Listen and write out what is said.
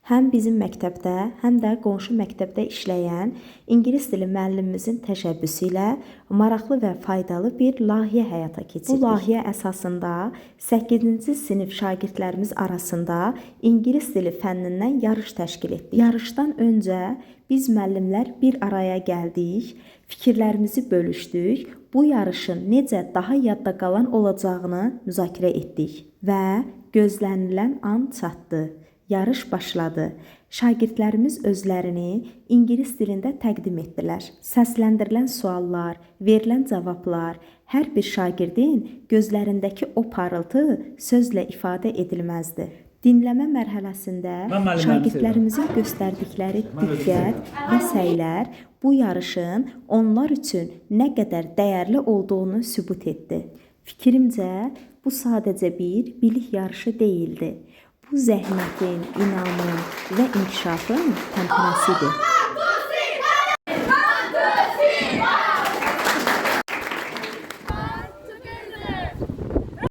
həm bizim məktəbdə, həm də qonşu məktəbdə işləyən ingilis dili müəllimimizin təşəbbüsü ilə maraqlı və faydalı bir layihə həyata keçirdik. Bu layihə əsasında 8-ci sinif şagirdlərimiz arasında ingilis dili fənnindən yarış təşkil etdik. Yarışdan öncə biz müəllimlər bir araya gəldik, fikirlərimizi bölüşdük, bu yarışın necə daha yadda qalan olacağını müzakirə etdik və gözlənilən an çatdı. Yarış başladı. Şagirdlərimiz özlərini ingilis dilində təqdim etdilər. Səsləndirilən suallar, verilən cavablar, hər bir şagirdin gözlərindəki o parıltı sözlə ifadə edilməzdi. Dinləmə mərhələsində şagirdlərimizin göstərdikləri diqqət və səylər bu yarışın onlar üçün nə qədər dəyərli olduğunu sübut etdi. Fikrimcə, bu sadəcə bir bilik yarışı deyildi. Bu zəhmətin, inamın və inkişafın təmkinəsidir.